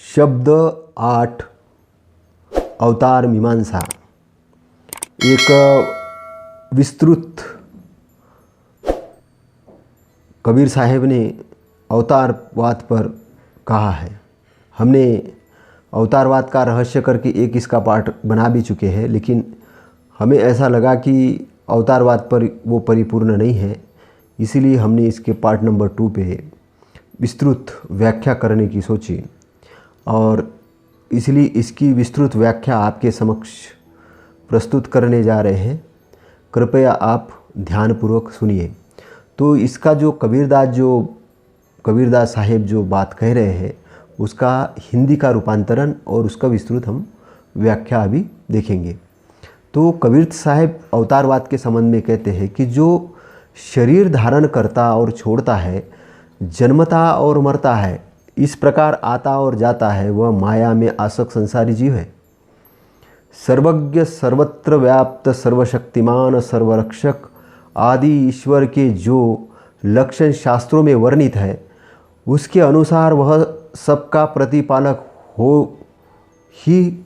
शब्द 8 अवतार मीमांसा एक विस्तृत कबीर साहब ने अवतारवाद पर कहा है। हमने अवतारवाद का रहस्य करके एक इसका पाठ बना भी चुके हैं, लेकिन हमें ऐसा लगा कि अवतारवाद पर वो परिपूर्ण नहीं है, इसीलिए हमने इसके पार्ट नंबर 2 पे विस्तृत व्याख्या करने की सोची और इसलिए इसकी विस्तृत व्याख्या आपके समक्ष प्रस्तुत करने जा रहे हैं। कृपया आप ध्यानपूर्वक सुनिए। तो इसका जो कबीरदास साहेब जो बात कह रहे हैं उसका हिंदी का रूपांतरण और उसका विस्तृत हम व्याख्या अभी देखेंगे। तो कबीर साहब अवतारवाद के संबंध में कहते हैं कि जो शरीर धारण करता और छोड़ता है, जन्मता और मरता है, इस प्रकार आता और जाता है, वह माया में आसक्त संसारी जीव है। सर्वज्ञ, सर्वत्र व्याप्त, सर्वशक्तिमान, सर्वरक्षक आदि ईश्वर के जो लक्षण शास्त्रों में वर्णित है, उसके अनुसार वह सबका प्रतिपालक हो ही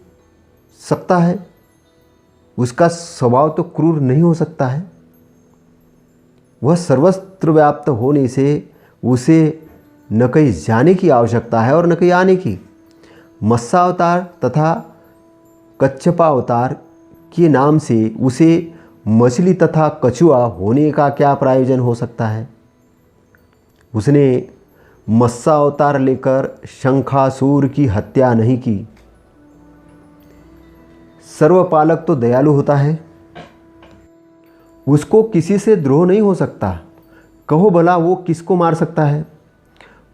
सकता है। उसका स्वभाव तो क्रूर नहीं हो सकता है। वह सर्वत्र व्याप्त होने से उसे न कहीं जाने की आवश्यकता है और न कहीं आने की। मत्स्यावतार तथा कच्छपावतार के नाम से उसे मछली तथा कछुआ होने का क्या प्रयोजन हो सकता है। उसने मत्स्यावतार लेकर शंखासुर की हत्या नहीं की। सर्वपालक तो दयालु होता है, उसको किसी से द्रोह नहीं हो सकता। कहो भला वो किसको मार सकता है।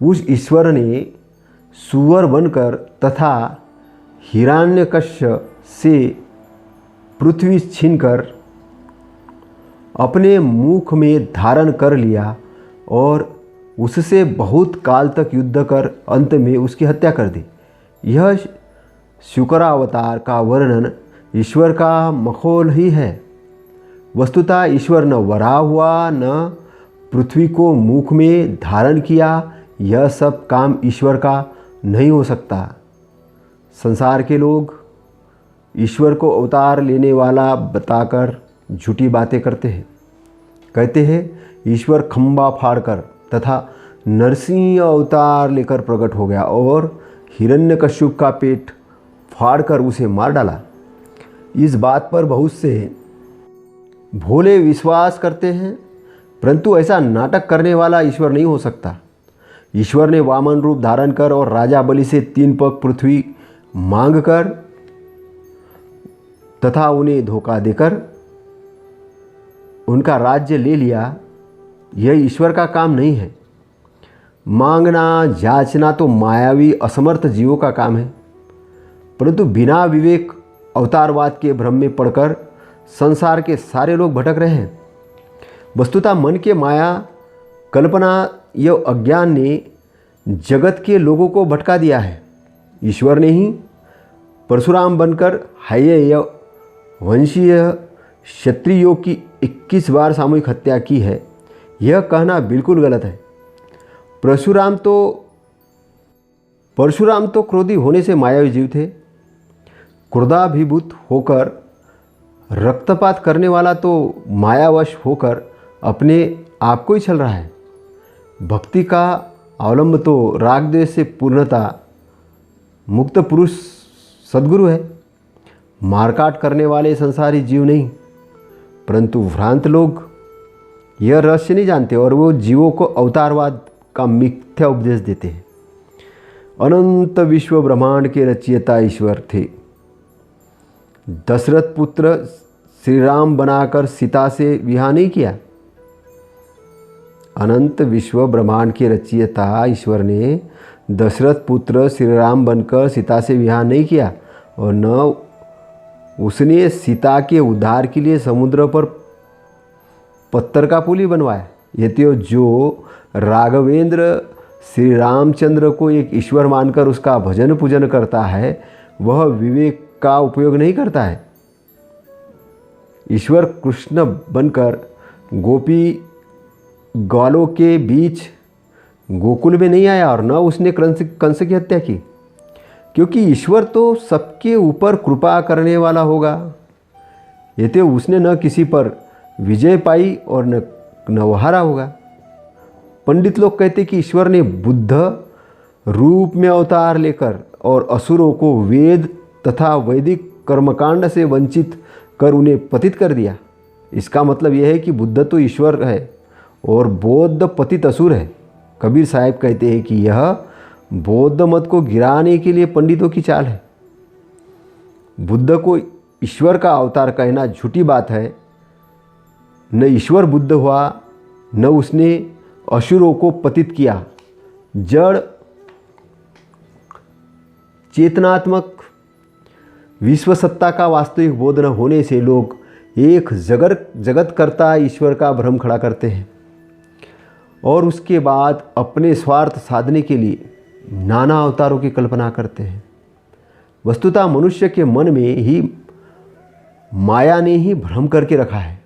उस ईश्वर ने सुअर बनकर तथा हिरण्यकश्यप से पृथ्वी छीनकर अपने मुख में धारण कर लिया और उससे बहुत काल तक युद्ध कर अंत में उसकी हत्या कर दी। यह शुक्रावतार का वर्णन ईश्वर का मखौल ही है। वस्तुतः ईश्वर न वराह हुआ, न पृथ्वी को मुख में धारण किया। यह सब काम ईश्वर का नहीं हो सकता। संसार के लोग ईश्वर को अवतार लेने वाला बताकर झूठी बातें करते हैं। कहते हैं ईश्वर खंबा फाड़कर तथा नरसिंह अवतार लेकर प्रकट हो गया और हिरण्यकश्यप का पेट फाड़कर उसे मार डाला। इस बात पर बहुत से भोले विश्वास करते हैं, परंतु ऐसा नाटक करने वाला ईश्वर नहीं हो सकता। ईश्वर ने वामन रूप धारण कर और राजा बलि से 3 पग पृथ्वी मांगकर तथा उन्हें धोखा देकर उनका राज्य ले लिया। यह ईश्वर का काम नहीं है। मांगना जांचना तो मायावी असमर्थ जीवों का काम है, परंतु बिना विवेक अवतारवाद के भ्रम में पड़कर संसार के सारे लोग भटक रहे हैं। वस्तुतः मन के माया कल्पना यह अज्ञान ने जगत के लोगों को भटका दिया है। ईश्वर ने ही परशुराम बनकर हाय वंशीय क्षत्रियों की 21 बार सामूहिक हत्या की है। यह कहना बिल्कुल गलत है। परशुराम तो क्रोधी होने से मायावी जीव थे। क्रोधाभिभूत होकर रक्तपात करने वाला तो मायावश होकर अपने आप को ही छल रहा है। भक्ति का अवलंब तो राग द्वेष से पूर्णता मुक्त पुरुष सद्गुरु है। मारकाट करने वाले संसारी जीव नहीं, परंतु भ्रांत लोग यह रहस्य नहीं जानते और वो जीवों को अवतारवाद का मिथ्या उपदेश देते हैं। अनंत विश्व ब्रह्मांड के रचयिता ईश्वर थे। दशरथ पुत्र श्री राम बनाकर सीता से विवाह नहीं किया। अनंत विश्व ब्रह्मांड के रचयिता ईश्वर ने दशरथ पुत्र श्री राम बनकर सीता से विवाह नहीं किया और न उसने सीता के उद्धार के लिए समुद्र पर पत्थर का पुल ही बनवाया। ये तो जो राघवेंद्र श्री रामचंद्र को एक ईश्वर मानकर उसका भजन पूजन करता है, वह विवेक का उपयोग नहीं करता है। ईश्वर कृष्ण बनकर गोपी ग्वालों के बीच गोकुल में नहीं आया और न उसने कंस की हत्या की। क्योंकि ईश्वर तो सबके ऊपर कृपा करने वाला होगा। ये तो उसने न किसी पर विजय पाई और न वो हारा होगा। पंडित लोग कहते कि ईश्वर ने बुद्ध रूप में अवतार लेकर और असुरों को वेद तथा वैदिक कर्मकांड से वंचित कर उन्हें पतित कर दिया। इसका मतलब यह है कि बुद्ध तो ईश्वर है और बौद्ध पतित असुर है। कबीर साहब कहते हैं कि यह बौद्ध मत को गिराने के लिए पंडितों की चाल है। बुद्ध को ईश्वर का अवतार कहना झूठी बात है। न ईश्वर बुद्ध हुआ, न उसने असुरों को पतित किया। जड़ चेतनात्मक विश्व सत्ता का वास्तविक बोध न होने से लोग एक जगतकर्ता ईश्वर का भ्रम खड़ा करते हैं और उसके बाद अपने स्वार्थ साधने के लिए नाना अवतारों की कल्पना करते हैं। वस्तुतः मनुष्य के मन में ही माया ने ही भ्रम करके रखा है।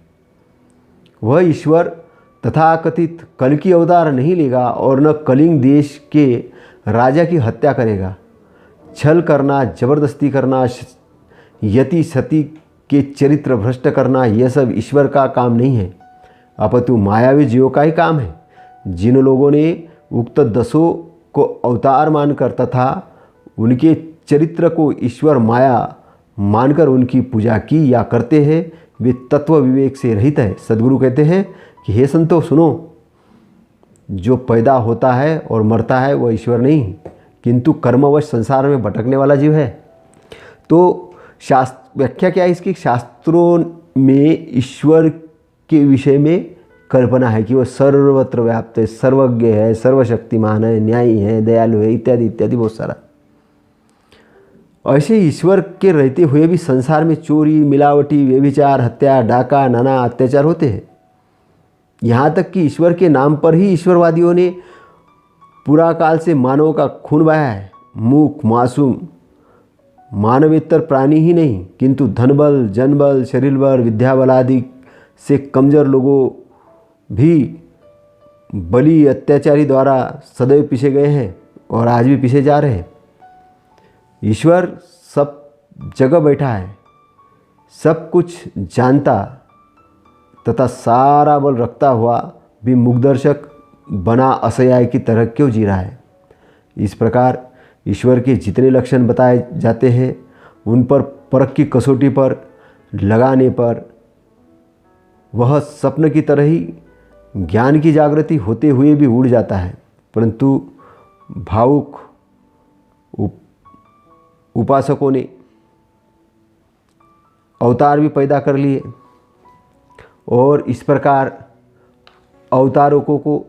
वह ईश्वर तथाकथित कल की अवतार नहीं लेगा और न कलिंग देश के राजा की हत्या करेगा। छल करना, जबरदस्ती करना, यति सती के चरित्र भ्रष्ट करना, यह सब ईश्वर का काम नहीं है, अपितु मायावी जीवों का ही काम है। जिन लोगों ने उक्त दसों को अवतार मानकर तथा उनके चरित्र को ईश्वर माया मानकर उनकी पूजा की या करते हैं, वे तत्व विवेक से रहित है। सद्गुरु कहते हैं कि हे संतो सुनो, जो पैदा होता है और मरता है वह ईश्वर नहीं, किंतु कर्मवश संसार में भटकने वाला जीव है। तो व्याख्या क्या है इसकी? शास्त्रों में ईश्वर के विषय में कल्पना है कि वह सर्वत्र व्याप्त है, सर्वज्ञ है, सर्वशक्तिमान है, न्यायी है, दयालु है, इत्यादि इत्यादि बहुत सारा। ऐसे ईश्वर के रहते हुए भी संसार में चोरी, मिलावटी, व्यभिचार, हत्या, डाका, नाना अत्याचार होते हैं। यहाँ तक कि ईश्वर के नाम पर ही ईश्वरवादियों ने पूरा काल से मानव का खून बहाया है। मूक, मासूम, मानवेतर प्राणी ही नहीं, किंतु धनबल, जनबल, शरीर बल, विद्याबल आदि से कमजोर लोगों भी बली अत्याचारी द्वारा सदैव पीछे गए हैं और आज भी पीछे जा रहे हैं। ईश्वर सब जगह बैठा है, सब कुछ जानता तथा सारा बल रखता हुआ भी मुखदर्शक बना असहाय की तरह क्यों जी रहा है? इस प्रकार ईश्वर के जितने लक्षण बताए जाते हैं उन पर परख की कसौटी पर लगाने पर वह स्वप्न की तरह ही ज्ञान की जागृति होते हुए भी उड़ जाता है। परंतु भावुक उपासकों ने अवतार भी पैदा कर लिए और इस प्रकार अवतारों को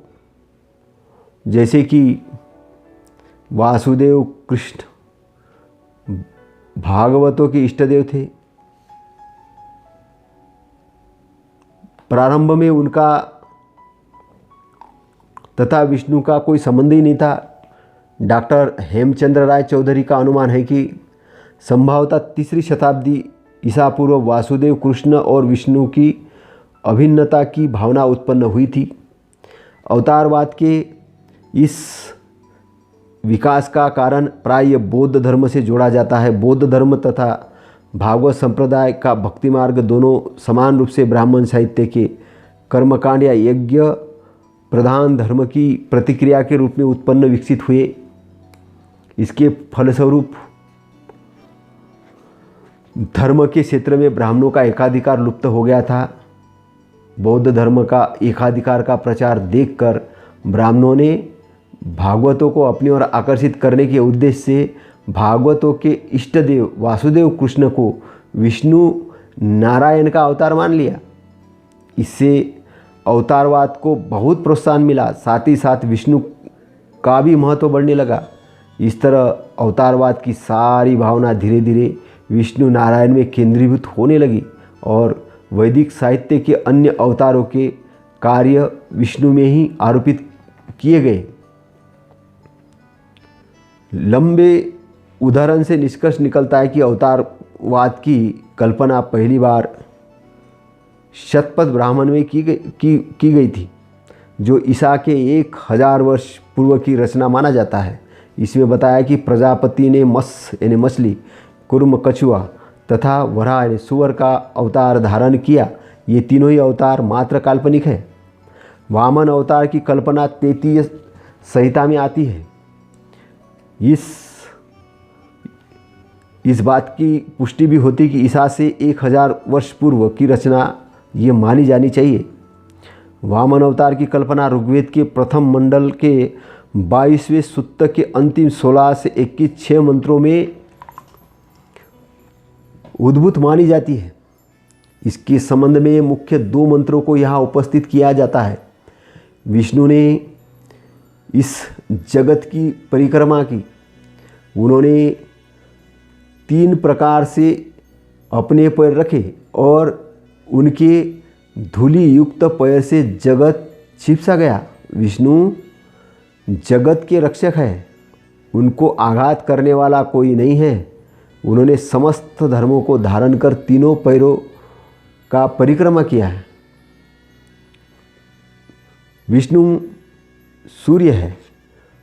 जैसे कि वासुदेव कृष्ण भागवतों के इष्टदेव थे। प्रारंभ में उनका तथा विष्णु का कोई संबंध ही नहीं था। डॉक्टर हेमचंद्र राय चौधरी का अनुमान है कि संभवतः 3री शताब्दी ईसा पूर्व वासुदेव कृष्ण और विष्णु की अभिन्नता की भावना उत्पन्न हुई थी। अवतारवाद के इस विकास का कारण प्राय बौद्ध धर्म से जोड़ा जाता है। बौद्ध धर्म तथा भागवत संप्रदाय का भक्ति मार्ग दोनों समान रूप से ब्राह्मण साहित्य के कर्मकांड या यज्ञ प्रधान धर्म की प्रतिक्रिया के रूप में उत्पन्न विकसित हुए। इसके फलस्वरूप धर्म के क्षेत्र में ब्राह्मणों का एकाधिकार लुप्त हो गया था। बौद्ध धर्म का एकाधिकार का प्रचार देखकर ब्राह्मणों ने भागवतों को अपनी ओर आकर्षित करने के उद्देश्य से भागवतों के इष्टदेव वासुदेव कृष्ण को विष्णु नारायण का अवतार मान लिया। इससे अवतारवाद को बहुत प्रोत्साहन मिला, साथ ही साथ विष्णु का भी महत्व बढ़ने लगा। इस तरह अवतारवाद की सारी भावना धीरे धीरे विष्णु नारायण में केंद्रीभूत होने लगी और वैदिक साहित्य के अन्य अवतारों के कार्य विष्णु में ही आरोपित किए गए। लंबे उदाहरण से निष्कर्ष निकलता है कि अवतारवाद की कल्पना पहली बार शतपथ ब्राह्मण में की गई थी, जो ईसा के 1000 वर्ष पूर्व की रचना माना जाता है। इसमें बताया कि प्रजापति ने मत्स्य यानी मछली, कुर्म कछुआ तथा वराह यानी सुअर का अवतार धारण किया। ये तीनों ही अवतार मात्र काल्पनिक है। वामन अवतार की कल्पना 33 संहिता में आती है। इस बात की पुष्टि भी होती कि ईसा से 1000 वर्ष पूर्व की रचना ये मानी जानी चाहिए। वामन अवतार की कल्पना ऋग्वेद के प्रथम मंडल के 22वें सूक्त के अंतिम 16 से 21 6 मंत्रों में उद्भूत मानी जाती है। इसके संबंध में मुख्य 2 मंत्रों को यहाँ उपस्थित किया जाता है। विष्णु ने इस जगत की परिक्रमा की। उन्होंने 3 प्रकार से अपने पैर रखे और उनके धूलि युक्त पैर से जगत छिपसा गया। विष्णु जगत के रक्षक हैं, उनको आघात करने वाला कोई नहीं है। उन्होंने समस्त धर्मों को धारण कर तीनों पैरों का परिक्रमा किया है। विष्णु सूर्य है,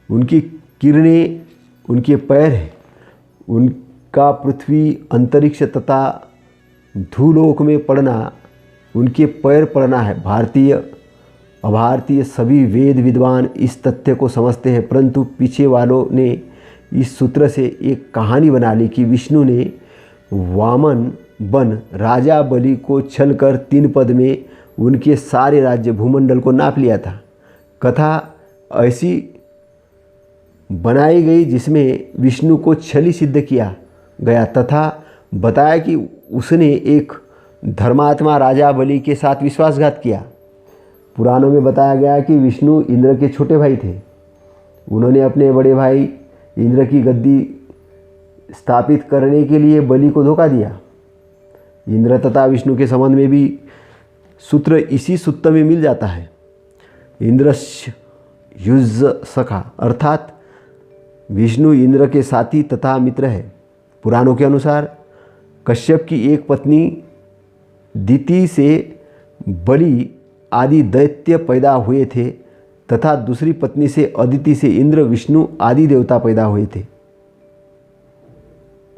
उनकी किरणें उनके पैर हैं। उनका पृथ्वी, अंतरिक्ष तथा धूलोक में पड़ना उनके पैर पड़ना है। भारतीय अभारतीय सभी वेद विद्वान इस तथ्य को समझते हैं, परंतु पीछे वालों ने इस सूत्र से एक कहानी बना ली कि विष्णु ने वामन बन राजा बलि को छल कर 3 पद में उनके सारे राज्य भूमंडल को नाप लिया था। कथा ऐसी बनाई गई जिसमें विष्णु को छली सिद्ध किया गया तथा बताया कि उसने एक धर्मात्मा राजा बलि के साथ विश्वासघात किया। पुराणों में बताया गया कि विष्णु इंद्र के छोटे भाई थे। उन्होंने अपने बड़े भाई इंद्र की गद्दी स्थापित करने के लिए बलि को धोखा दिया। इंद्र तथा विष्णु के संबंध में भी सूत्र इसी सूत्र में मिल जाता है। इंद्रस्य युज्य सखा, अर्थात विष्णु इंद्र के साथी तथा मित्र है। पुराणों के अनुसार कश्यप की एक पत्नी दिति से बलि आदि दैत्य पैदा हुए थे तथा दूसरी पत्नी से अदिति से इंद्र, विष्णु आदि देवता पैदा हुए थे।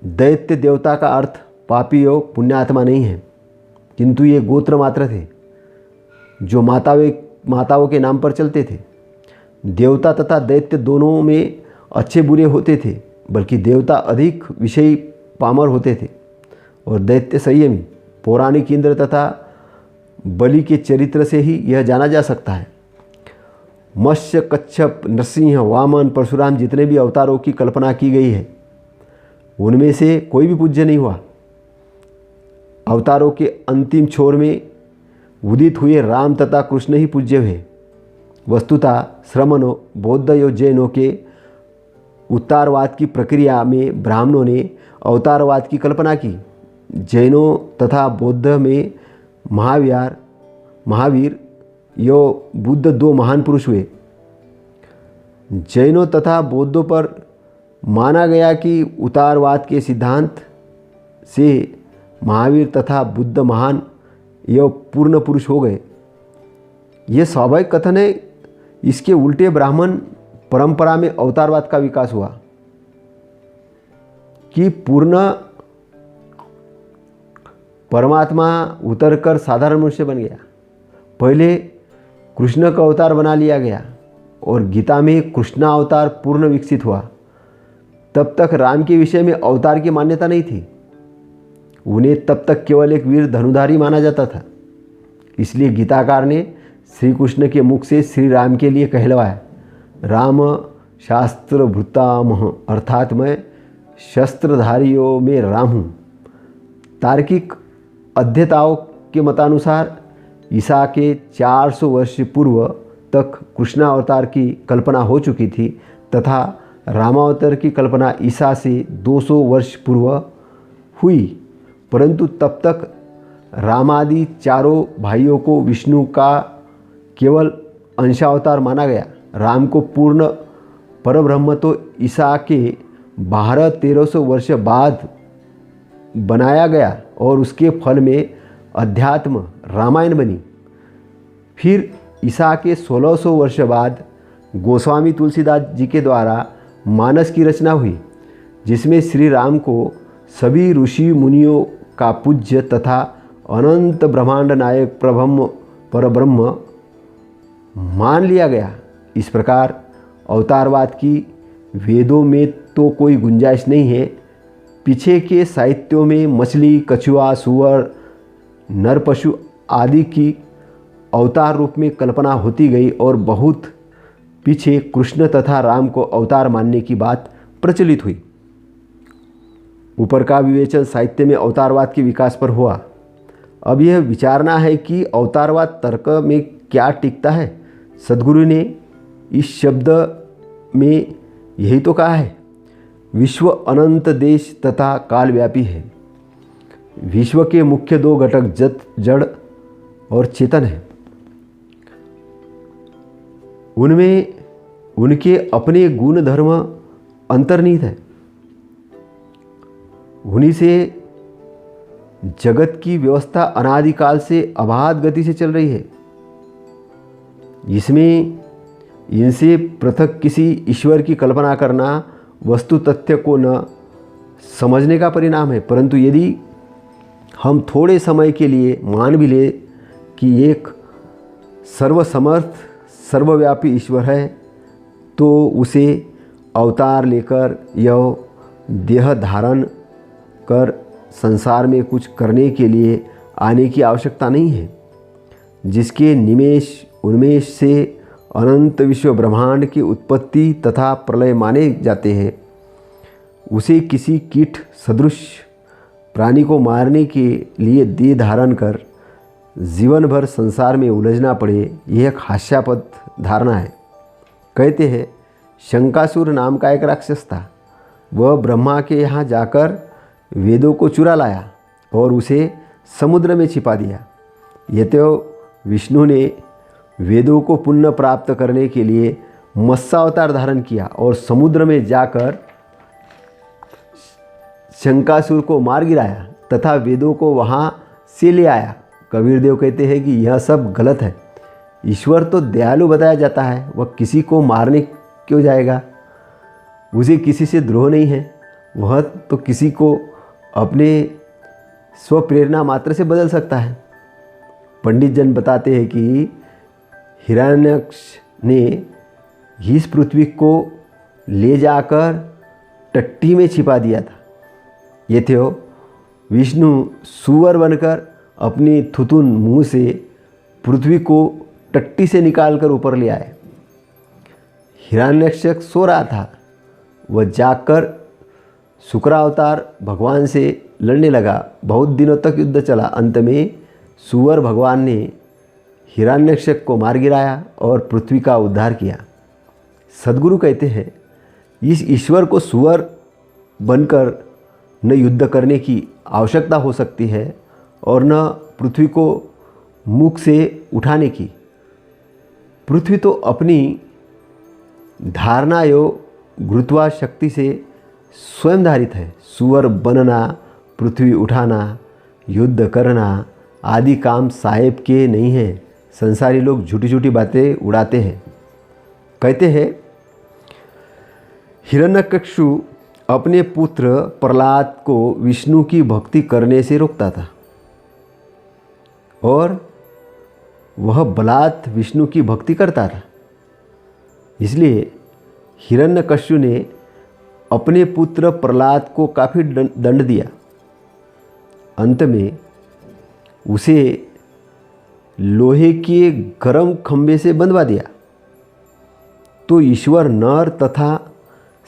दैत्य देवता का अर्थ पापी और पुण्यात्मा नहीं है, किंतु ये गोत्र मात्र थे जो माताओं के नाम पर चलते थे। देवता तथा दैत्य दोनों में अच्छे बुरे होते थे, बल्कि देवता अधिक विषयी पामर होते थे और दैत्य संयमी। पौराणिक इंद्र तथा बलि के चरित्र से ही यह जाना जा सकता है। मत्स्य, कच्छप, नरसिंह, वामन, परशुराम जितने भी अवतारों की कल्पना की गई है उनमें से कोई भी पूज्य नहीं हुआ। अवतारों के अंतिम छोर में उदित हुए राम तथा कृष्ण ही पूज्य हुए। वस्तुतः श्रमणों, बौद्धों, जैनों के उत्तारवाद की प्रक्रिया में ब्राह्मणों ने अवतारवाद की कल्पना की। जैनों तथा बौद्ध में महावीर यो बुद्ध 2 महान पुरुष हुए। जैनों तथा बौद्धों पर माना गया कि उतारवाद के सिद्धांत से महावीर तथा बुद्ध महान यो पूर्ण पुरुष हो गए। ये स्वाभाविक कथन है। इसके उल्टे ब्राह्मण परंपरा में अवतारवाद का विकास हुआ कि पूर्ण परमात्मा उतरकर साधारण मनुष्य बन गया। पहले कृष्ण का अवतार बना लिया गया और गीता में कृष्णा अवतार पूर्ण विकसित हुआ। तब तक राम के विषय में अवतार की मान्यता नहीं थी। उन्हें तब तक केवल एक वीर धनुधारी माना जाता था। इसलिए गीताकार ने श्री कृष्ण के मुख से श्री राम के लिए कहलवाया, राम शास्त्र भृतामह, अर्थात मैं शस्त्रधारियों में राम हूँ। तार्किक अध्येताओं के मतानुसार ईसा के 400 वर्ष पूर्व तक कृष्णावतार की कल्पना हो चुकी थी तथा रामावतार की कल्पना ईसा से 200 वर्ष पूर्व हुई, परंतु तब तक रामादि चारों भाइयों को विष्णु का केवल अंशावतार माना गया। राम को पूर्ण परब्रह्म तो ईसा के 1200-1300 वर्ष बाद बनाया गया और उसके फल में अध्यात्म रामायण बनी। फिर ईसा के 1600 वर्ष बाद गोस्वामी तुलसीदास जी के द्वारा मानस की रचना हुई, जिसमें श्री राम को सभी ऋषि मुनियों का पूज्य तथा अनंत ब्रह्मांड नायक परब्रह्म मान लिया गया। इस प्रकार अवतारवाद की वेदों में तो कोई गुंजाइश नहीं है। पीछे के साहित्यों में मछली, कछुआ, सूअर, नर पशु आदि की अवतार रूप में कल्पना होती गई और बहुत पीछे कृष्ण तथा राम को अवतार मानने की बात प्रचलित हुई। ऊपर का विवेचन साहित्य में अवतारवाद के विकास पर हुआ। अब यह विचारना है कि अवतारवाद तर्क में क्या टिकता है। सद्गुरु ने इस शब्द में यही तो कहा है, विश्व अनंत देश तथा कालव्यापी है। विश्व के मुख्य दो घटक जड़ और चेतन है। उनमें उनके अपने गुण धर्म अंतर्निहित है। उन्हीं से जगत की व्यवस्था अनादिकाल से अबाध गति से चल रही है। इसमें इनसे पृथक किसी ईश्वर की कल्पना करना वस्तु तथ्य को न समझने का परिणाम है। परंतु यदि हम थोड़े समय के लिए मान भी ले कि एक सर्वसमर्थ सर्वव्यापी ईश्वर है, तो उसे अवतार लेकर यह देह धारण कर संसार में कुछ करने के लिए आने की आवश्यकता नहीं है। जिसके निमेष उन्मेष से अनंत विश्व ब्रह्मांड की उत्पत्ति तथा प्रलय माने जाते हैं, उसे किसी कीट सदृश प्राणी को मारने के लिए देह धारण कर जीवन भर संसार में उलझना पड़े, यह एक हास्यास्पद धारणा है। कहते हैं शंकासुर नाम का एक राक्षस था। वह ब्रह्मा के यहाँ जाकर वेदों को चुरा लाया और उसे समुद्र में छिपा दिया। यह तो विष्णु ने वेदों को पुण्य प्राप्त करने के लिए मत्स्यावतार धारण किया और समुद्र में जाकर शंकासुर को मार गिराया तथा वेदों को वहाँ से ले आया। कबीर देव कहते हैं कि यह सब गलत है। ईश्वर तो दयालु बताया जाता है, वह किसी को मारने क्यों जाएगा। उसे किसी से द्रोह नहीं है। वह तो किसी को अपने स्वप्रेरणा मात्र से बदल सकता है। पंडित जन बताते हैं कि हिरण्यक्ष ने इस पृथ्वी को ले जाकर टट्टी में छिपा दिया था। ये थे विष्णु सूअर बनकर अपनी थुथुन मुंह से पृथ्वी को टट्टी से निकालकर ऊपर ले आए। हिरण्यक्ष सो रहा था। वह जागकर शुक्रावतार भगवान से लड़ने लगा। बहुत दिनों तक युद्ध चला। अंत में सूअर भगवान ने हिरण्यक्ष को मार गिराया और पृथ्वी का उद्धार किया। सद्गुरु कहते हैं इस ईश्वर को सूअर बनकर न युद्ध करने की आवश्यकता हो सकती है और न पृथ्वी को मुख से उठाने की। पृथ्वी तो अपनी धारणा योग गुरुत्वा शक्ति से स्वयं धारित है। सूअर बनना, पृथ्वी उठाना, युद्ध करना आदि काम साहेब के नहीं हैं। संसारी लोग झूठी झूठी बातें उड़ाते हैं। कहते हैं हिरण्यकश्यप अपने पुत्र प्रहलाद को विष्णु की भक्ति करने से रोकता था और वह बलात् विष्णु की भक्ति करता था। इसलिए हिरण्यकश्यप ने अपने पुत्र प्रहलाद को काफ़ी दंड दिया। अंत में उसे लोहे के गर्म खंभे से बंधवा दिया। तो ईश्वर नर तथा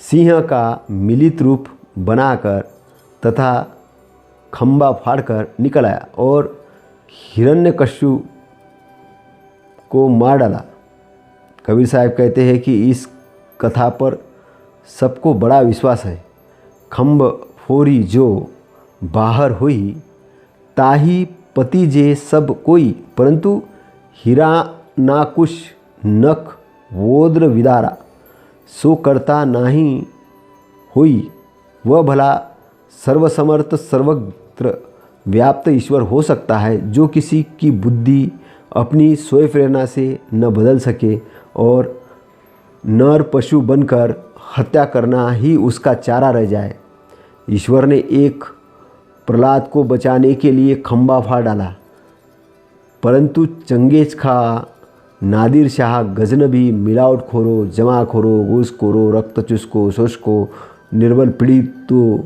सिंह का मिलित रूप बनाकर तथा खंभा फाड़कर निकल आया और हिरण्यकश्यप को मार डाला। कबीर साहब कहते हैं कि इस कथा पर सबको बड़ा विश्वास है। खंभ फोरी जो बाहर हुई ताही पति जे सब कोई, परंतु हीरा नाकुश नख वोद्र विदारा सो करता नहीं हुई। वह भला सर्वसमर्थ सर्वत्र व्याप्त ईश्वर हो सकता है जो किसी की बुद्धि अपनी स्वयं प्रेरणा से न बदल सके और नर पशु बनकर हत्या करना ही उसका चारा रह जाए। ईश्वर ने एक प्रहलाद को बचाने के लिए खंबा फाड़ डाला, परंतु चंगेज खा, नादिर शाह, गजनबी, मिलावटखोरों, जमाखोरों, घूसखोरों, रक्तचूसकों, शोषकों, निर्बल पीड़ितों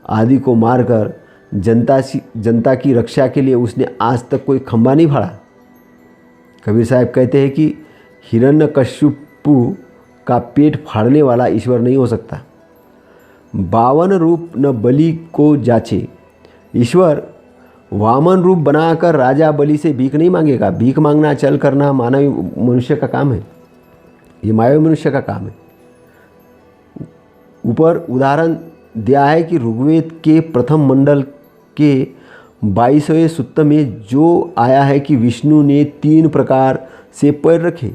आदि को मारकर जनता की रक्षा के लिए उसने आज तक कोई खंबा नहीं फाड़ा। कबीर साहब कहते हैं कि हिरण्यकश्यपु का पेट फाड़ने वाला ईश्वर नहीं हो सकता। 52 रूप न बलि को जाचे। ईश्वर वामन रूप बनाकर राजा बलि से भीख नहीं मांगेगा। भीख मांगना, चल करना मानवीय मनुष्य का काम है, ये मानवीय मनुष्य का काम है। ऊपर उदाहरण दिया है कि ऋग्वेद के प्रथम मंडल के 22वें सूक्त में जो आया है कि विष्णु ने 3 प्रकार से पैर रखे।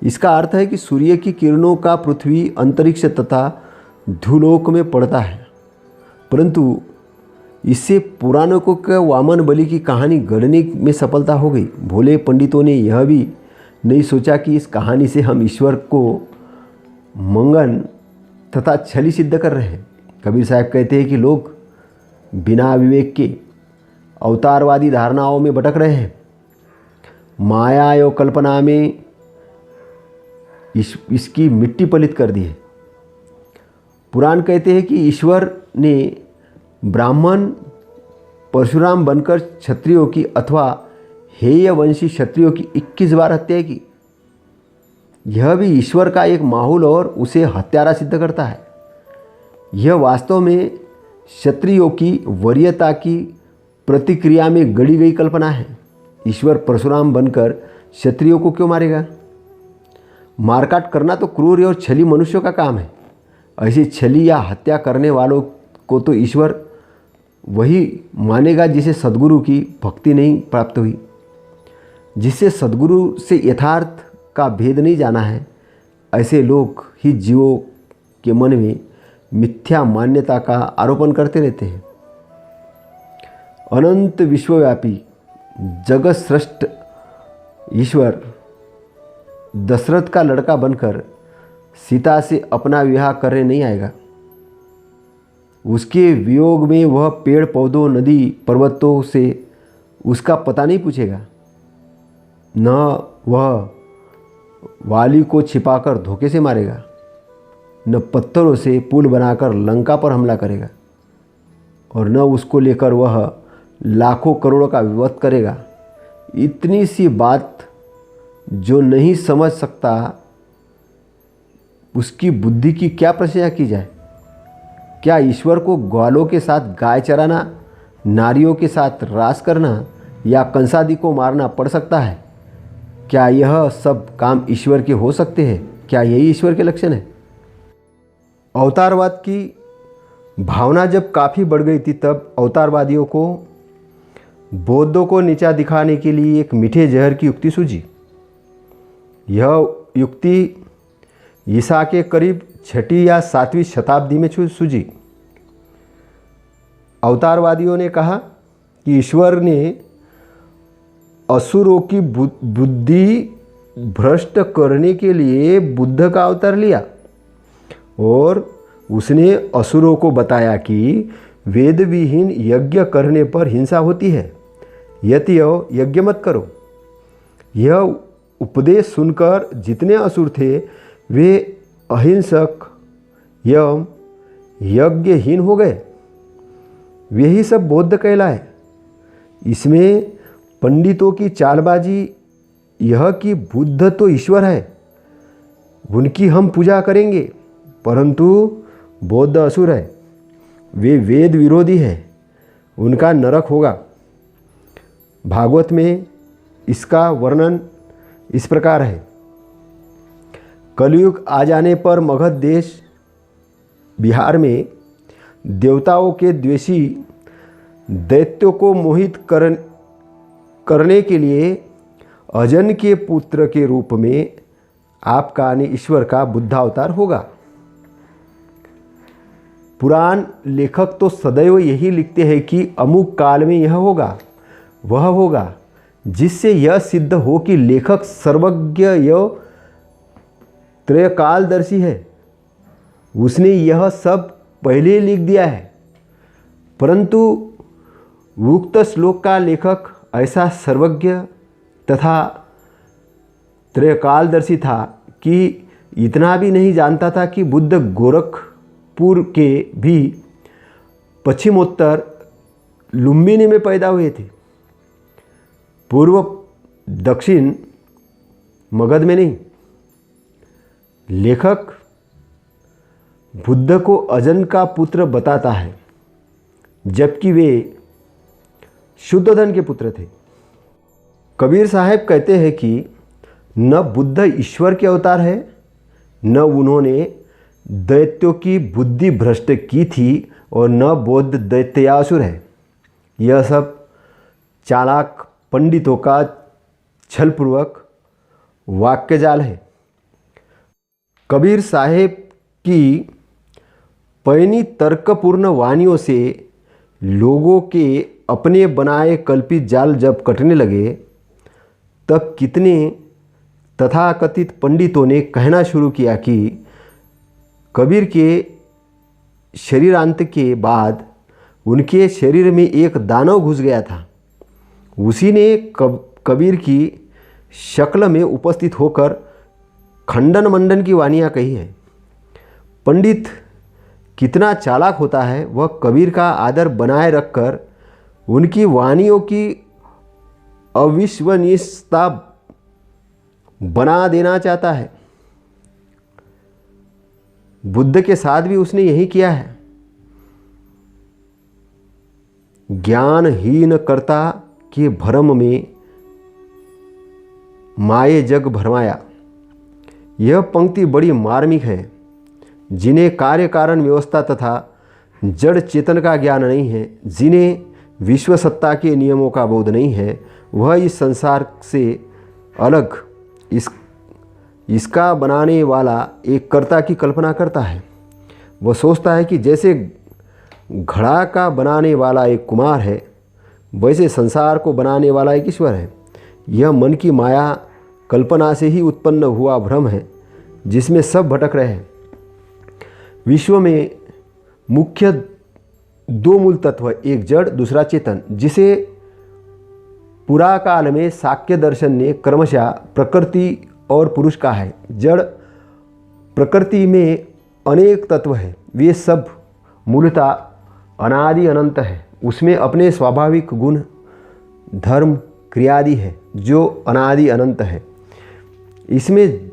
इसका अर्थ है कि सूर्य की किरणों का पृथ्वी, अंतरिक्ष तथा धूलोक में पड़ता है। परंतु इससे पुराणों के वामन बलि की कहानी गढ़ने में सफलता हो गई। भोले पंडितों ने यह भी नहीं सोचा कि इस कहानी से हम ईश्वर को मंगन तथा छली सिद्ध कर रहे हैं। कबीर साहब कहते हैं कि लोग बिना विवेक के अवतारवादी धारणाओं में भटक रहे हैं। माया और कल्पना में इसकी मिट्टी पलित कर दी है। पुराण कहते हैं कि ईश्वर ने ब्राह्मण परशुराम बनकर क्षत्रियों की अथवा हेय वंशी क्षत्रियों की 21 बार हत्या की। यह भी ईश्वर का एक माहौल और उसे हत्यारा सिद्ध करता है। यह वास्तव में क्षत्रियों की वरीयता की प्रतिक्रिया में गढ़ी गई कल्पना है। ईश्वर परशुराम बनकर क्षत्रियों को क्यों मारेगा? मारकाट करना तो क्रूर और छली मनुष्यों का काम है। ऐसी छली या हत्या करने वालों को तो ईश्वर वही मानेगा जिसे सद्गुरु की भक्ति नहीं प्राप्त हुई, जिससे सद्गुरु से यथार्थ का भेद नहीं जाना है। ऐसे लोग ही जीवों के मन में मिथ्या मान्यता का आरोपण करते रहते हैं। अनंत विश्वव्यापी जगत सृष्ट ईश्वर दशरथ का लड़का बनकर सीता से अपना विवाह करने नहीं आएगा। उसके वियोग में वह पेड़ पौधों, नदी पर्वतों से उसका पता नहीं पूछेगा। न वह वाली को छिपाकर धोखे से मारेगा, न पत्थरों से पुल बनाकर लंका पर हमला करेगा, और न उसको लेकर वह लाखों करोड़ों का विवध करेगा। इतनी सी बात जो नहीं समझ सकता, उसकी बुद्धि की क्या प्रशंसा की जाए? क्या ईश्वर को ग्वालों के साथ गाय चराना, नारियों के साथ रास करना या कंसादी को मारना पड़ सकता है? क्या यह सब काम ईश्वर के हो सकते हैं? क्या यही ईश्वर के लक्षण है? अवतारवाद की भावना जब काफ़ी बढ़ गई थी, तब अवतारवादियों को बौद्धों को नीचा दिखाने के लिए एक मीठे जहर की युक्ति सूझी। यह युक्ति ईसा के करीब 6वीं या 7वीं शताब्दी में सूझी। अवतारवादियों ने कहा कि ईश्वर ने असुरों की बुद्धि भ्रष्ट करने के लिए बुद्ध का अवतार लिया, और उसने असुरों को बताया कि वेद विहीन यज्ञ करने पर हिंसा होती है, यतियो यज्ञ मत करो। यह उपदेश सुनकर जितने असुर थे वे अहिंसक एवं यज्ञहीन हो गए। वे ही सब बौद्ध कहलाए। इसमें पंडितों की चालबाजी यह कि बुद्ध तो ईश्वर है, उनकी हम पूजा करेंगे, परंतु बौद्ध असुर है, वे वेद विरोधी हैं, उनका नरक होगा। भागवत में इसका वर्णन इस प्रकार है। कलयुग आ जाने पर मगध देश बिहार में देवताओं के द्वेषी दैत्यों को मोहित करने के लिए अजन के पुत्र के रूप में आपका यानी ईश्वर का बुद्धावतार होगा। पुराण लेखक तो सदैव यही लिखते हैं कि अमुक काल में यह होगा, वह होगा, जिससे यह सिद्ध हो कि लेखक सर्वज्ञ एवं त्रयकालदर्शी है, उसने यह सब पहले लिख दिया है। परंतु उक्त श्लोक का लेखक ऐसा सर्वज्ञ तथा त्रयकालदर्शी था कि इतना भी नहीं जानता था कि बुद्ध गोरखपुर के भी पश्चिमोत्तर लुम्बिनी में पैदा हुए थे, पूर्व दक्षिण मगध में नहीं। लेखक बुद्ध को अजन का पुत्र बताता है, जबकि वे शुद्धोधन के पुत्र थे। कबीर साहब कहते हैं कि न बुद्ध ईश्वर के अवतार है, न उन्होंने दैत्यों की बुद्धि भ्रष्ट की थी और न बौद्ध दैत्यासुर है। यह सब चालाक पंडितों का छलपूर्वक वाक्यजाल है। कबीर साहेब की पैनी तर्कपूर्ण वाणियों से लोगों के अपने बनाए कल्पित जाल जब कटने लगे, तब कितने तथाकथित पंडितों ने कहना शुरू किया कि कबीर के शरीरांत के बाद उनके शरीर में एक दानव घुस गया था। उसी ने कबीर की शक्ल में उपस्थित होकर खंडन मंडन की वाणियाँ कही हैं। पंडित कितना चालाक होता है, वह कबीर का आदर बनाए रखकर उनकी वाणियों की अविश्वसनीयता बना देना चाहता है। बुद्ध के साथ भी उसने यही किया है। ज्ञानहीन कर्ता के भ्रम में माये जग भरमाया। यह पंक्ति बड़ी मार्मिक है। जिन्हें कार्य कारण व्यवस्था तथा जड़ चेतन का ज्ञान नहीं है, जिन्हें विश्व सत्ता के नियमों का बोध नहीं है, वह इस संसार से अलग इसका बनाने वाला एक कर्ता की कल्पना करता है। वह सोचता है कि जैसे घड़ा का बनाने वाला एक कुमार है, वैसे संसार को बनाने वाला एक ईश्वर है। यह मन की माया कल्पना से ही उत्पन्न हुआ भ्रम है, जिसमें सब भटक रहे हैं। विश्व में मुख्य दो मूल तत्व, एक जड़ दूसरा चेतन, जिसे पुराकाल में सांख्य दर्शन ने क्रमशः प्रकृति और पुरुष कहा है। जड़ प्रकृति में अनेक तत्व हैं, वे सब मूलतः अनादि अनंत है। उसमें अपने स्वाभाविक गुण धर्म क्रियादि है जो अनादि अनंत है। इसमें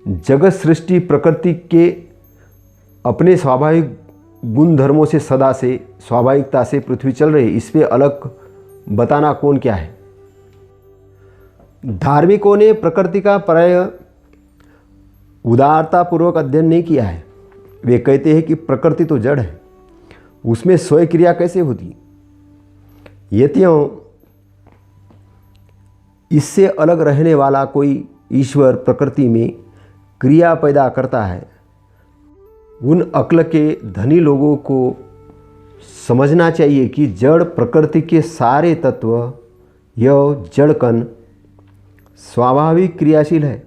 जगत सृष्टि प्रकृति के अपने स्वाभाविक गुण धर्मों से सदा से स्वाभाविकता से पृथ्वी चल रही है। इस पर अलग बताना कौन क्या है। धार्मिकों ने प्रकृति का प्राय उदारतापूर्वक अध्ययन नहीं किया है। वे कहते हैं कि प्रकृति तो जड़ है, उसमें स्वयं क्रिया कैसे होती। यद्यं इससे अलग रहने वाला कोई ईश्वर प्रकृति में क्रिया पैदा करता है। उन अक्ल के धनी लोगों को समझना चाहिए कि जड़ प्रकृति के सारे तत्व, यह जड़कण स्वाभाविक क्रियाशील है।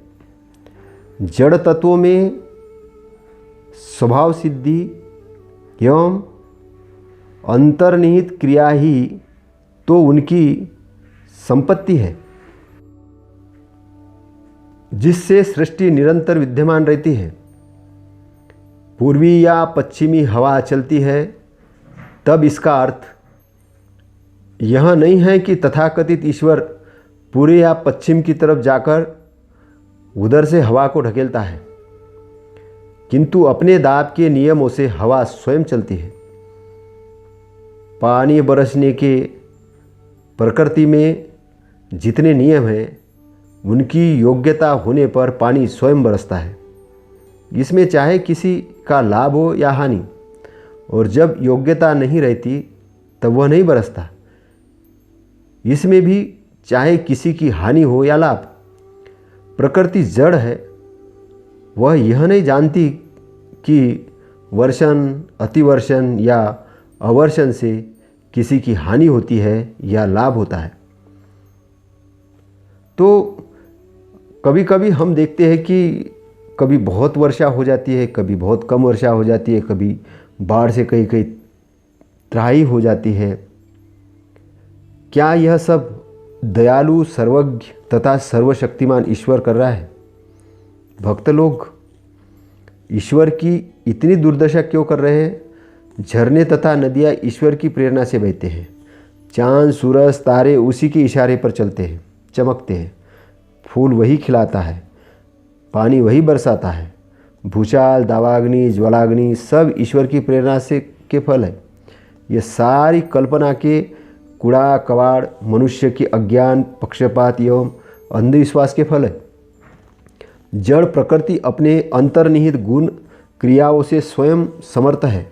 जड़ तत्वों में स्वभाव सिद्धि एवं अंतर्निहित क्रिया ही तो उनकी संपत्ति है, जिससे सृष्टि निरंतर विद्यमान रहती है। पूर्वी या पश्चिमी हवा चलती है, तब इसका अर्थ यह नहीं है कि तथाकथित ईश्वर पूर्व या पश्चिम की तरफ जाकर उधर से हवा को ढकेलता है, किंतु अपने दाब के नियमों से हवा स्वयं चलती है। पानी बरसने के प्रकृति में जितने नियम हैं, उनकी योग्यता होने पर पानी स्वयं बरसता है। इसमें चाहे किसी का लाभ हो या हानि, और जब योग्यता नहीं रहती तब वह नहीं बरसता। इसमें भी चाहे किसी की हानि हो या लाभ। प्रकृति जड़ है, वह यह नहीं जानती कि वर्षण, अतिवर्षण या अवर्षण से किसी की हानि होती है या लाभ होता है। तो कभी कभी हम देखते हैं कि कभी बहुत वर्षा हो जाती है, कभी बहुत कम वर्षा हो जाती है, कभी बाढ़ से कहीं कहीं त्राही हो जाती है। क्या यह सब दयालु, सर्वज्ञ तथा सर्वशक्तिमान ईश्वर कर रहा है? भक्त लोग ईश्वर की इतनी दुर्दशा क्यों कर रहे हैं? झरने तथा नदियाँ ईश्वर की प्रेरणा से बहते हैं। चांद, सूरज, तारे उसी के इशारे पर चलते हैं, चमकते हैं। फूल वही खिलाता है, पानी वही बरसाता है। भूचाल, दावाग्नि, ज्वालाग्नि सब ईश्वर की प्रेरणा से के फल है। ये सारी कल्पना के कूड़ा कवाड़ मनुष्य की अज्ञान, पक्षपात एवं अंधविश्वास के फल है। जड़ प्रकृति अपने अंतर्निहित गुण क्रियाओं से स्वयं समर्थ है,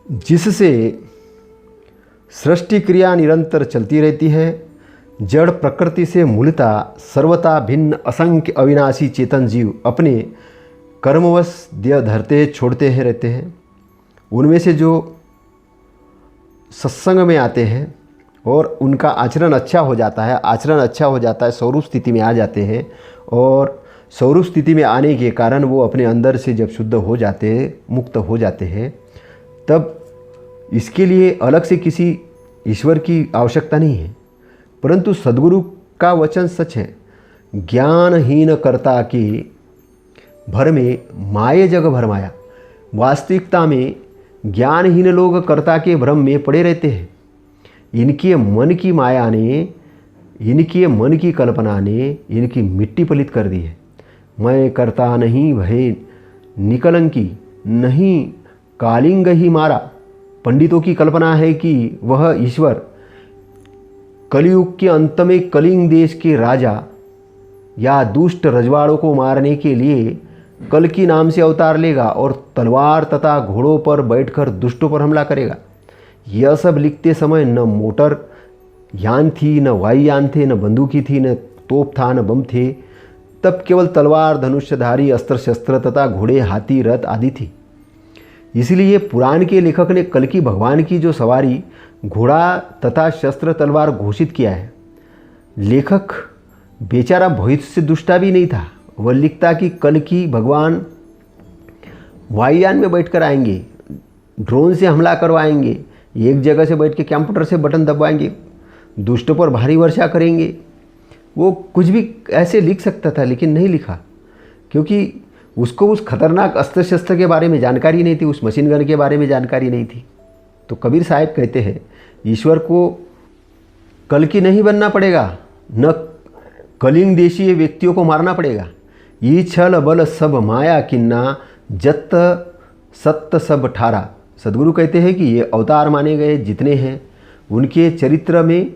जिससे सृष्टि क्रिया निरंतर चलती रहती है। जड़ प्रकृति से मूलतः सर्वथा भिन्न असंख्य अविनाशी चेतन जीव अपने कर्मवश देह धरते छोड़ते हैं रहते हैं। उनमें से जो सत्संग में आते हैं और उनका आचरण अच्छा हो जाता है, स्वरूप स्थिति में आ जाते हैं, और स्वरूप स्थिति में आने के कारण वो अपने अंदर से जब शुद्ध हो जाते हैं, मुक्त हो जाते हैं, तब इसके लिए अलग से किसी ईश्वर की आवश्यकता नहीं है। परंतु सद्गुरु का वचन सच है, ज्ञानहीन कर्ता के भर में माये जग भरमाया। वास्तविकता में ज्ञानहीन लोग कर्ता के भ्रम में पड़े रहते हैं। इनके मन की माया ने, इनके मन की कल्पना ने इनकी मिट्टी पलित कर दी है। मैं करता नहीं भय निकलंकी, नहीं कालिंग ही मारा। पंडितों की कल्पना है कि वह ईश्वर कलयुग के अंत में कलिंग देश के राजा या दुष्ट रजवाड़ों को मारने के लिए कल की नाम से अवतार लेगा और तलवार तथा घोड़ों पर बैठकर दुष्टों पर हमला करेगा। यह सब लिखते समय न मोटर यान थी, न वायुयान थे, न बंदूकी थी, न तोप था, न बम थे। तब केवल तलवार, धनुष्यधारी, अस्त्र शस्त्र तथा घोड़े, हाथी, रथ आदि थी। इसलिए पुराण के लेखक ने कल की भगवान की जो सवारी घोड़ा तथा शस्त्र तलवार घोषित किया है। लेखक बेचारा भविष्य से दुष्टा भी नहीं था। वह लिखता कि कल की भगवान वायुयान में बैठकर आएंगे, ड्रोन से हमला करवाएंगे, एक जगह से बैठ के कंप्यूटर से बटन दबाएंगे, दुष्टों पर भारी वर्षा करेंगे। वो कुछ भी ऐसे लिख सकता था, लेकिन नहीं लिखा, क्योंकि उसको उस खतरनाक अस्त्र शस्त्र के बारे में जानकारी नहीं थी, उस मशीन गन के बारे में जानकारी नहीं थी। तो कबीर साहब कहते हैं, ईश्वर को कल की नहीं बनना पड़ेगा, न कलिंग देशीय व्यक्तियों को मारना पड़ेगा। ये छल बल सब माया किन्ना, जत सत्य सब ठारा। सद्गुरु कहते हैं कि ये अवतार माने गए जितने हैं, उनके चरित्र में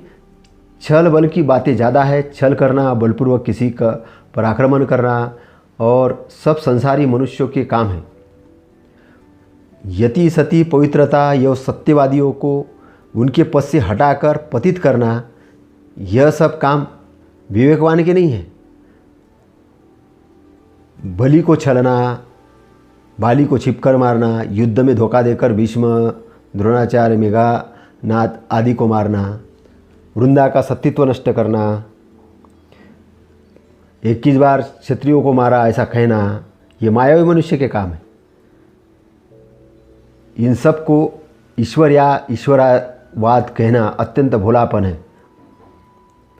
छल बल की बातें ज़्यादा है। छल करना, बलपूर्वक किसी का पर आक्रमण करना, और सब संसारी मनुष्यों के काम है। यति सती पवित्रता एवं सत्यवादियों को उनके पद से हटाकर पतित करना, यह सब काम विवेकवान के नहीं है। बलि को छलना, बाली को छिपकर मारना, युद्ध में धोखा देकर भीष्म, द्रोणाचार्य, मेघनाद आदि को मारना, वृंदा का सतीत्व नष्ट करना, 21 बार क्षत्रियों को मारा ऐसा कहना, ये मायावी मनुष्य के काम है। इन सब को ईश्वर या ईश्वरवाद कहना अत्यंत भोलापन है।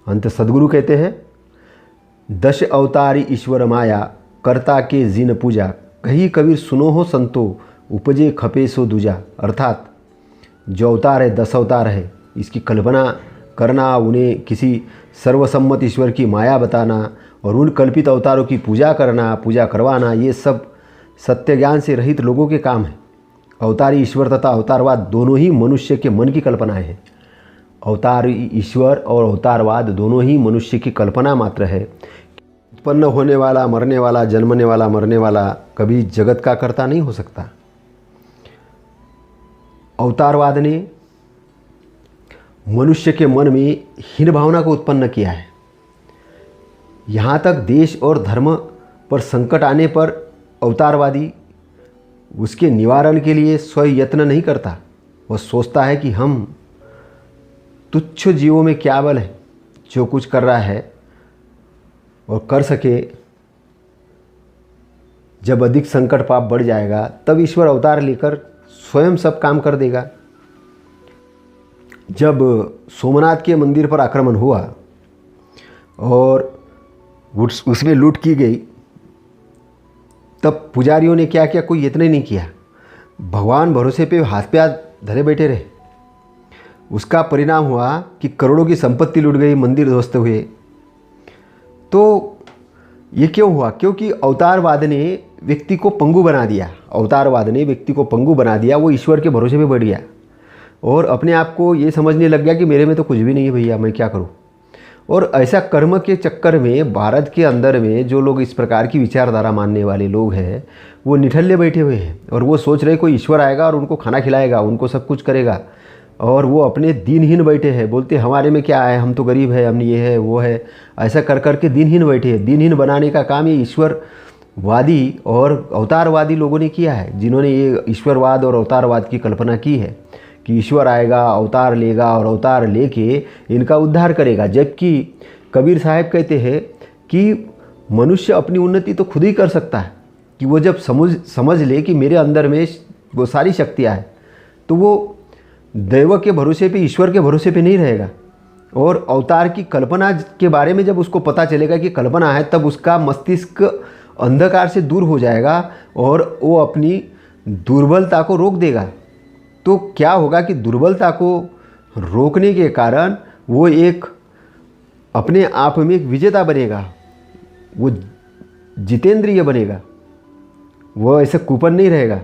अंत सद्गुरु कहते हैं, दश अवतारी ईश्वर माया, कर्ता के जिन पूजा। कही कबीर सुनो हो संतो, उपजे खपे सो दूजा। अर्थात जो अवतार है, 10 अवतार है, इसकी कल्पना करना, उन्हें किसी सर्वसम्मत ईश्वर की माया बताना और उन कल्पित अवतारों की पूजा करना, पूजा करवाना, ये सब सत्य ज्ञान से रहित लोगों के काम है। अवतारी ईश्वर तथा अवतारवाद दोनों ही मनुष्य के मन की कल्पनाएं हैं। अवतारी ईश्वर और अवतारवाद दोनों ही मनुष्य की कल्पना मात्र है। उत्पन्न होने वाला, मरने वाला, जन्मने वाला, मरने वाला कभी जगत का कर्ता नहीं हो सकता। अवतारवाद ने मनुष्य के मन में हीन भावना को उत्पन्न किया है। यहाँ तक देश और धर्म पर संकट आने पर अवतारवादी उसके निवारण के लिए स्वयं यत्न नहीं करता। वह सोचता है कि हम तुच्छ जीवों में क्या बल है, जो कुछ कर रहा है और कर सके, जब अधिक संकट पाप बढ़ जाएगा तब ईश्वर अवतार लेकर स्वयं सब काम कर देगा। जब सोमनाथ के मंदिर पर आक्रमण हुआ और उसमें लूट की गई, तब पुजारियों ने क्या किया? कोई यत्न नहीं किया, भगवान भरोसे पे हाथ पे हाथ धरे बैठे रहे। उसका परिणाम हुआ कि करोड़ों की संपत्ति लूट गई, मंदिर ध्वस्त हुए। तो ये क्यों हुआ? क्योंकि अवतारवाद ने व्यक्ति को पंगु बना दिया। अवतारवाद ने व्यक्ति को पंगु बना दिया। वो ईश्वर के भरोसे पे बैठ गया और अपने आप को ये समझने लग गया कि मेरे में तो कुछ भी नहीं है भैया, मैं क्या करूं। और ऐसा कर्म के चक्कर में भारत के अंदर में जो लोग इस प्रकार की विचारधारा मानने वाले लोग हैं, वो निठल्ले बैठे हुए हैं और वो सोच रहे कोई ईश्वर आएगा और उनको खाना खिलाएगा, उनको सब कुछ करेगा, और वो अपने दीनहीन बैठे हैं। बोलते हमारे में क्या है, हम तो गरीब है, हम ये है वो है, ऐसा कर कर के दीनहीन बैठे हैं। दीनहीन बनाने का काम ये ईश्वरवादी और अवतारवादी लोगों ने किया है, जिन्होंने ये ईश्वरवाद और अवतारवाद की कल्पना की है कि ईश्वर आएगा, अवतार लेगा और अवतार लेके इनका उद्धार करेगा। जबकि कबीर साहब कहते हैं कि मनुष्य अपनी उन्नति तो खुद ही कर सकता है, कि वो जब समझ ले कि मेरे अंदर में वो सारी शक्तियाँ हैं, तो वो दैव के भरोसे पे, ईश्वर के भरोसे पे नहीं रहेगा। और अवतार की कल्पना के बारे में जब उसको पता चलेगा कि कल्पना है, तब उसका मस्तिष्क अंधकार से दूर हो जाएगा और वो अपनी दुर्बलता को रोक देगा। तो क्या होगा कि दुर्बलता को रोकने के कारण वो एक अपने आप में एक विजेता बनेगा, वो जितेंद्रिय बनेगा। वो ऐसा कूपन नहीं रहेगा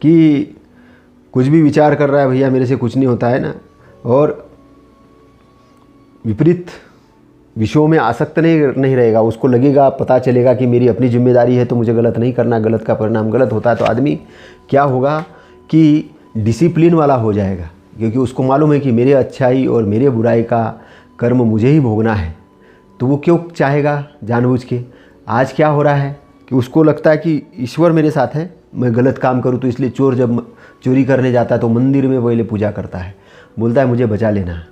कि कुछ भी विचार कर रहा है, भैया मेरे से कुछ नहीं होता है ना, और विपरीत विषयों में आसक्त नहीं रहेगा। उसको लगेगा, पता चलेगा कि मेरी अपनी जिम्मेदारी है तो मुझे गलत नहीं करना, गलत का परिणाम गलत होता है। तो आदमी क्या होगा कि डिसिप्लिन वाला हो जाएगा, क्योंकि उसको मालूम है कि मेरे अच्छाई और मेरे बुराई का कर्म मुझे ही भोगना है। तो वो क्यों चाहेगा जानबूझ के? आज क्या हो रहा है कि उसको लगता है कि ईश्वर मेरे साथ है, मैं गलत काम करूँ तो इसलिए चोर जब चोरी करने जाता है तो मंदिर में पहले पूजा करता है, बोलता है मुझे बचा लेना।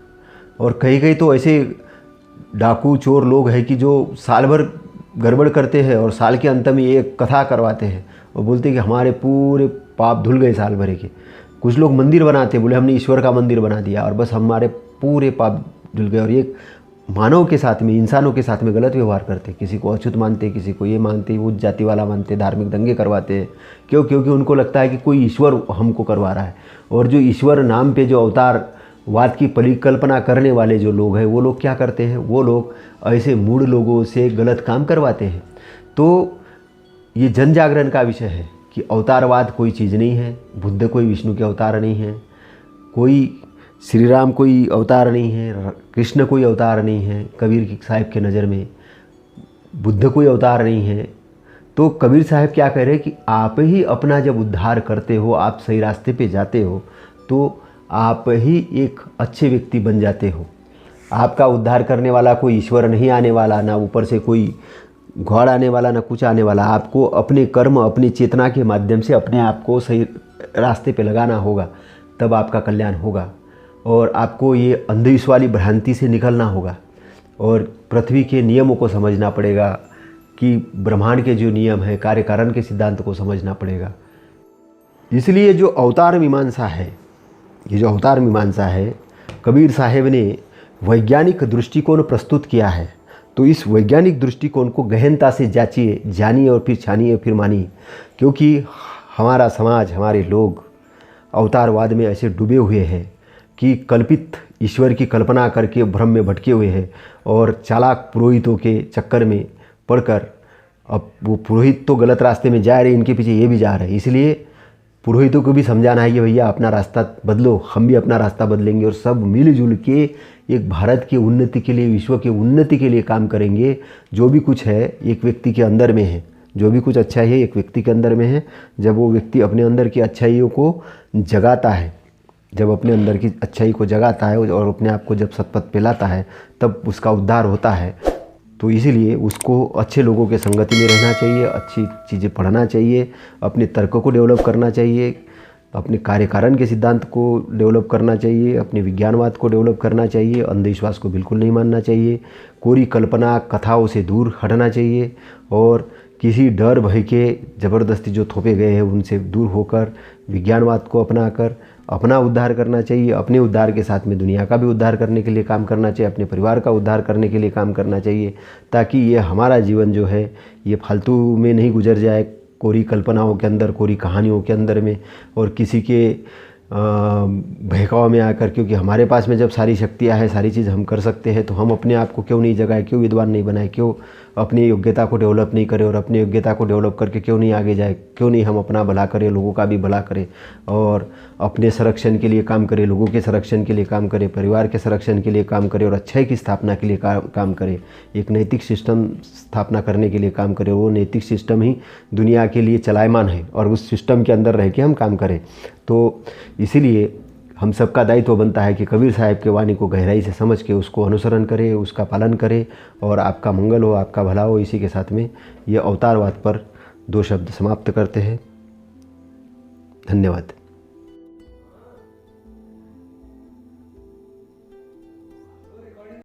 और कहीं कहीं तो ऐसे डाकू चोर लोग हैं कि जो साल भर गड़बड़ करते हैं और साल के अंत में एक कथा करवाते हैं और बोलते हैं कि हमारे पूरे पाप धुल गए साल भर के। कुछ लोग मंदिर बनाते, बोले हमने ईश्वर का मंदिर बना दिया और बस हमारे पूरे पाप धुल गए। और ये मानव के साथ में, इंसानों के साथ में गलत व्यवहार करते, किसी को अछूत मानते, किसी को ये मानते, उच्च जाति वाला मानते, धार्मिक दंगे करवाते हैं। क्यों? क्योंकि उनको लगता है कि कोई ईश्वर हमको करवा रहा है। और जो ईश्वर नाम पे जो अवतारवाद की परिकल्पना करने वाले जो लोग हैं, वो लोग क्या करते हैं? वो लोग ऐसे मूढ़ लोगों से गलत काम करवाते हैं। तो ये जन जागरण का विषय है कि अवतारवाद कोई चीज़ नहीं है, बुद्ध कोई विष्णु के अवतार नहीं है, कोई श्री राम कोई अवतार नहीं है, कृष्ण कोई अवतार नहीं है, कबीर साहब के नज़र में बुद्ध कोई अवतार नहीं है। तो कबीर साहब क्या कह रहे हैं कि आप ही अपना जब उद्धार करते हो, आप सही रास्ते पे जाते हो, तो आप ही एक अच्छे व्यक्ति बन जाते हो। आपका उद्धार करने वाला कोई ईश्वर नहीं आने वाला, ना ऊपर से कोई गॉड आने वाला, ना कुछ आने वाला। आपको अपने कर्म, अपनी चेतना के माध्यम से अपने आप को सही रास्ते पे लगाना होगा, तब आपका कल्याण होगा। और आपको ये अंधविश्वास वाली भ्रांति से निकलना होगा और पृथ्वी के नियमों को समझना पड़ेगा कि ब्रह्मांड के जो नियम है, कार्य कारण के सिद्धांत को समझना पड़ेगा। इसलिए जो अवतार मीमांसा है, ये जो अवतार मीमांसा है, कबीर साहब ने वैज्ञानिक दृष्टिकोण प्रस्तुत किया है। तो इस वैज्ञानिक दृष्टिकोण को गहनता से जांचिए, जानिए और फिर छानिए, फिर मानिए। क्योंकि हमारा समाज, हमारे लोग अवतारवाद में ऐसे डूबे हुए हैं कि कल्पित ईश्वर की कल्पना करके भ्रम में भटके हुए हैं और चालाक पुरोहितों के चक्कर में पड़कर अब वो पुरोहित तो गलत रास्ते में जा रहे, इनके पीछे ये भी जा रहे हैं। इसलिए पुरोहितों को भी समझाना है कि भैया अपना रास्ता बदलो, हम भी अपना रास्ता बदलेंगे और सब मिलजुल के एक भारत की उन्नति के लिए, विश्व की उन्नति के लिए काम करेंगे। जो भी कुछ है एक व्यक्ति के अंदर में है, जो भी कुछ अच्छाई है एक व्यक्ति के अंदर में है। जब वो व्यक्ति अपने अंदर की अच्छाइयों को जगाता है, जब अपने अंदर की अच्छाई को जगाता है और अपने आप को जब सतपथ पे लाता है, तब उसका उद्धार होता है। तो इसीलिए उसको अच्छे लोगों के संगति में रहना चाहिए, अच्छी चीज़ें पढ़ना चाहिए, अपने तर्क को डेवलप करना चाहिए, अपने कार्य कारण के सिद्धांत को डेवलप करना चाहिए, अपने विज्ञानवाद को डेवलप करना चाहिए, अंधविश्वास को बिल्कुल नहीं मानना चाहिए, कोरी कल्पना कथाओं से दूर हटना चाहिए और किसी डर भय के ज़बरदस्ती जो थोपे गए हैं उनसे दूर होकर विज्ञानवाद को अपनाकर अपना उद्धार करना चाहिए। अपने उद्धार के साथ में दुनिया का भी उद्धार करने के लिए काम करना चाहिए, अपने परिवार का उद्धार करने के लिए काम करना चाहिए, ताकि ये हमारा जीवन जो है ये फालतू में नहीं गुजर जाए, कोरी कल्पनाओं के अंदर, कोरी कहानियों के अंदर में और किसी के बहकाव में आकर। क्योंकि हमारे पास में जब सारी शक्तियाँ हैं, सारी चीज़ हम कर सकते हैं, तो हम अपने आप को क्यों नहीं जगाए, क्यों विद्वान नहीं बनाए, क्यों अपनी योग्यता को डेवलप नहीं करें और अपनी योग्यता को डेवलप करके क्यों नहीं आगे जाए, क्यों नहीं हम अपना भला करें, लोगों का भी भला करें और अपने संरक्षण के लिए काम करें, लोगों के संरक्षण के लिए काम करें, परिवार के संरक्षण के लिए काम करें और अच्छाई की स्थापना के लिए काम करें, एक नैतिक सिस्टम स्थापना करने के लिए काम करें। वो नैतिक सिस्टम ही दुनिया के लिए चलायमान है और उस सिस्टम के अंदर रह के हम काम करें। तो इसीलिए हम सबका दायित्व बनता है कि कबीर साहब के वाणी को गहराई से समझ के उसको अनुसरण करें, उसका पालन करें और आपका मंगल हो, आपका भला हो। इसी के साथ में ये अवतारवाद पर 2 शब्द समाप्त करते हैं। धन्यवाद।